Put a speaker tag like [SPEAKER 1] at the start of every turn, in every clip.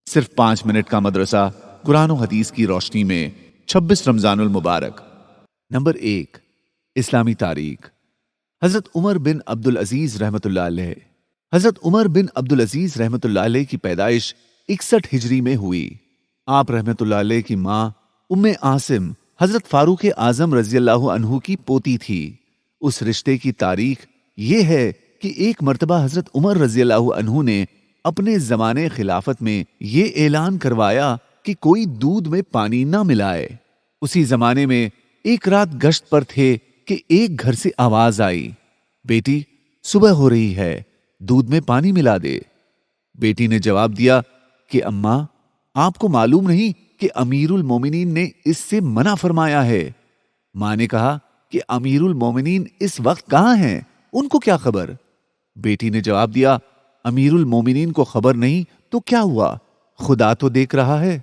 [SPEAKER 1] صرف 5 منٹ کا مدرسہ قرآن و حدیث کی روشنی میں 26 رمضان المبارک۔ نمبر 1، اسلامی تاریخ۔ حضرت عمر بن عبدالعزیز رحمۃ اللہ علیہ۔ حضرت عمر بن عبدالعزیز رحمۃ اللہ علیہ کی پیدائش 61 ہجری میں ہوئی۔ آپ رحمۃ اللہ علیہ کی ماں ام عاصم حضرت فاروق اعظم رضی اللہ عنہ کی پوتی تھی۔ اس رشتے کی تاریخ یہ ہے کہ ایک مرتبہ حضرت عمر رضی اللہ عنہ نے اپنے زمانے خلافت میں یہ اعلان کروایا کہ کوئی دودھ میں پانی نہ ملائے۔ اسی زمانے میں ایک رات گشت پر تھے کہ ایک گھر سے آواز آئی، بیٹی صبح ہو رہی ہے، دودھ میں پانی ملا دے۔ بیٹی نے جواب دیا کہ اماں، آپ کو معلوم نہیں کہ امیر المومنین نے اس سے منع فرمایا ہے؟ ماں نے کہا کہ امیر المومنین اس وقت کہاں ہیں، ان کو کیا خبر؟ بیٹی نے جواب دیا، امیر المومنین کو خبر نہیں تو کیا ہوا، خدا تو دیکھ رہا ہے۔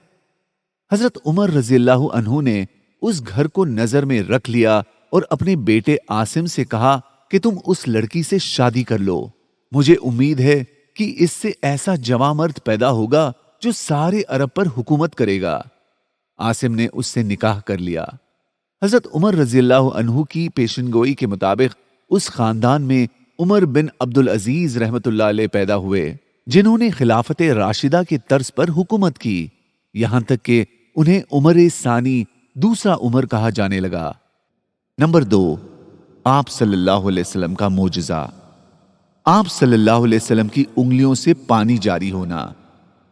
[SPEAKER 1] حضرت عمر رضی اللہ عنہ نے اس گھر کو نظر میں رکھ لیا اور اپنے بیٹے عاصم سے کہا کہ تم اس لڑکی سے شادی کر لو، مجھے امید ہے کہ اس سے ایسا جوان مرد پیدا ہوگا جو سارے عرب پر حکومت کرے گا۔ عاصم نے اس سے نکاح کر لیا۔ حضرت عمر رضی اللہ عنہ کی پیشن گوئی کے مطابق اس خاندان میں عمر بن عبدالعزیز رحمۃ اللہ علیہ پیدا ہوئے، جنہوں نے خلافت راشدہ کے طرز پر حکومت کی، یہاں تک کہ انہیں عمر ثانی، دوسرا عمر کہا جانے لگا۔ نمبر 2، آپ صلی اللہ علیہ وسلم کا معجزہ۔ آپ صلی اللہ علیہ وسلم کی انگلیوں سے پانی جاری ہونا۔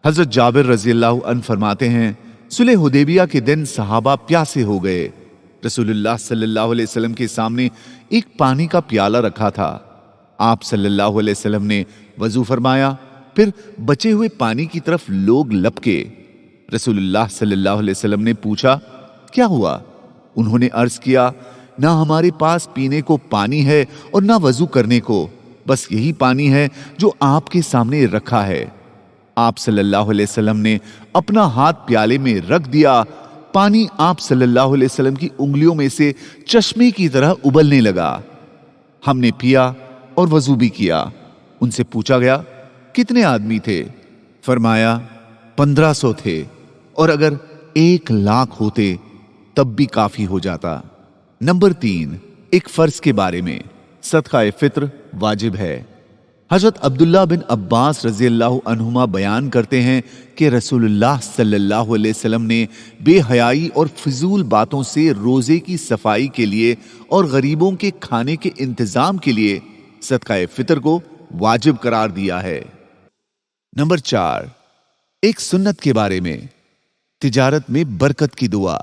[SPEAKER 1] حضرت جابر رضی اللہ عنہ فرماتے ہیں، صلح حدیبیہ کے دن صحابہ پیاسے ہو گئے۔ رسول اللہ صلی اللہ علیہ وسلم کے سامنے ایک پانی کا پیالہ رکھا تھا۔ آپ صلی اللہ علیہ وسلم نے وضو فرمایا، پھر بچے ہوئے پانی کی طرف لوگ لپکے۔ رسول اللہ صلی اللہ علیہ وسلم نے پوچھا، کیا ہوا؟ انہوں نے عرض کیا، نہ ہمارے پاس پینے کو پانی ہے اور نہ وضو کرنے کو، بس یہی پانی ہے جو آپ کے سامنے رکھا ہے۔ آپ صلی اللہ علیہ وسلم نے اپنا ہاتھ پیالے میں رکھ دیا، پانی آپ صلی اللہ علیہ وسلم کی انگلیوں میں سے چشمے کی طرح ابلنے لگا۔ ہم نے پیا اور وضو بھی کیا۔ ان سے پوچھا گیا، کتنے آدمی تھے؟ فرمایا 1500 تھے، اور اگر 1,00,000 ہوتے تب بھی کافی ہو جاتا۔ نمبر 3، ایک فرض کے بارے میں، صدقہ فطر واجب ہے۔ حضرت عبداللہ بن عباس رضی اللہ عنہما بیان کرتے ہیں کہ رسول اللہ صلی اللہ علیہ وسلم نے بے حیائی اور فضول باتوں سے روزے کی صفائی کے لیے اور غریبوں کے کھانے کے انتظام کے لیے صدقہ فطر کو واجب قرار دیا ہے۔ نمبر 4، ایک سنت کے بارے میں، تجارت میں برکت کی دعا۔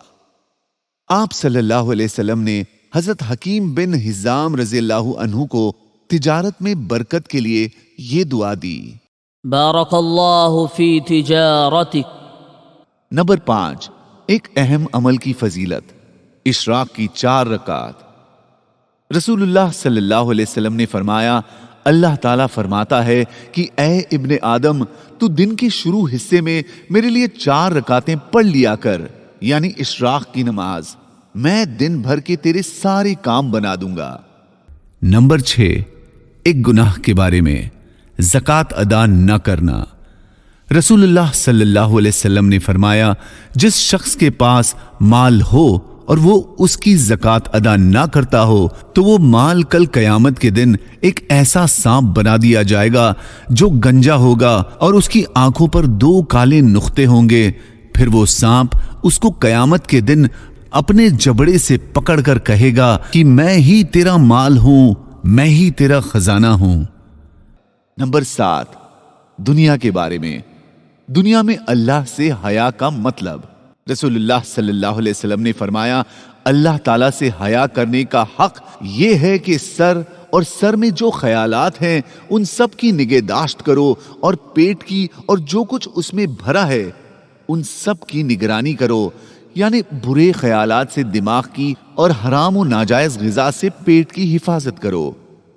[SPEAKER 1] آپ صلی اللہ علیہ وسلم نے حضرت حکیم بن حزام رضی اللہ عنہ کو تجارت میں برکت کے لیے یہ دعا دی،
[SPEAKER 2] بارک اللہ فی تجارتک۔
[SPEAKER 1] نمبر 5، ایک اہم عمل کی فضیلت، اشراق کی 4 رکعات۔ رسول اللہ صلی اللہ علیہ وسلم نے فرمایا، اللہ تعالیٰ فرماتا ہے کہ اے ابن آدم، تو دن کے شروع حصے میں میرے لیے 4 رکعتیں پڑھ لیا کر، یعنی اشراق کی نماز، میں دن بھر کے تیرے سارے کام بنا دوں گا۔ نمبر 6، ایک گناہ کے بارے میں، زکوٰۃ ادا نہ کرنا۔ رسول اللہ صلی اللہ علیہ وسلم نے فرمایا، جس شخص کے پاس مال ہو اور وہ اس کی زکوٰۃ ادا نہ کرتا ہو تو وہ مال کل قیامت کے دن ایک ایسا سانپ بنا دیا جائے گا جو گنجا ہوگا اور اس کی آنکھوں پر 2 کالے نقطے ہوں گے، پھر وہ سانپ اس کو قیامت کے دن اپنے جبڑے سے پکڑ کر کہے گا کہ میں ہی تیرا مال ہوں، میں ہی تیرا خزانہ ہوں۔ نمبر 7، دنیا کے بارے میں، دنیا میں اللہ سے حیا کا مطلب۔ رسول اللہ صلی اللہ علیہ وسلم نے فرمایا، اللہ تعالیٰ سے حیا کرنے کا حق یہ ہے کہ سر اور سر میں جو خیالات ہیں ان سب کی نگہداشت کرو، اور پیٹ کی اور جو کچھ اس میں بھرا ہے ان سب کی نگرانی کرو، یعنی برے خیالات سے دماغ کی اور حرام و ناجائز غذا سے پیٹ کی حفاظت کرو،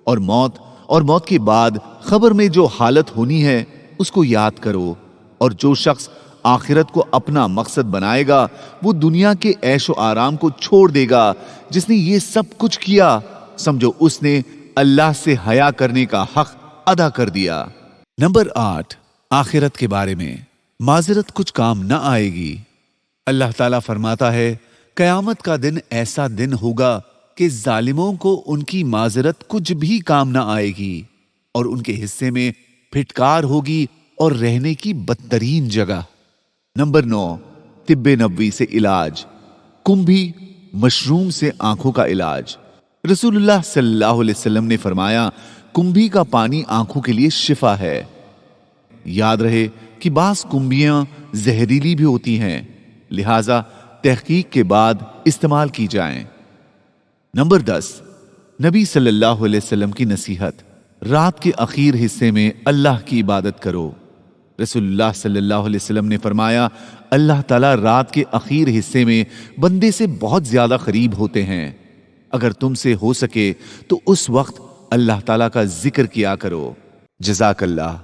[SPEAKER 1] اور موت کے بعد خبر میں جو حالت ہونی ہے اس کو یاد کرو، اور جو شخص آخرت کو اپنا مقصد بنائے گا وہ دنیا کے عیش و آرام کو چھوڑ دے گا۔ جس نے یہ سب کچھ کیا سمجھو اس نے اللہ سے حیا کرنے کا حق ادا کر دیا۔ نمبر 8، آخرت کے بارے میں، معذرت کچھ کام نہ آئے گی۔ اللہ تعالیٰ فرماتا ہے قیامت کا دن ایسا دن ہوگا کہ ظالموں کو ان کی معذرت کچھ بھی کام نہ آئے گی اور ان کے حصے میں پھٹکار ہوگی اور رہنے کی بدترین جگہ۔ نمبر 9، طب نبوی سے علاج، کمبھی مشروم سے آنکھوں کا علاج۔ رسول اللہ صلی اللہ علیہ وسلم نے فرمایا کمبھی کا پانی آنکھوں کے لیے شفا ہے۔ یاد رہے کہ بعض کمبیاں زہریلی بھی ہوتی ہیں، لہذا تحقیق کے بعد استعمال کی جائیں۔ نمبر 10، نبی صلی اللہ علیہ وسلم کی نصیحت، رات کے اخیر حصے میں اللہ کی عبادت کرو۔ رسول اللہ صلی اللہ علیہ وسلم نے فرمایا اللہ تعالیٰ رات کے اخیر حصے میں بندے سے بہت زیادہ قریب ہوتے ہیں۔ اگر تم سے ہو سکے تو اس وقت اللہ تعالیٰ کا ذکر کیا کرو۔ جزاک اللہ۔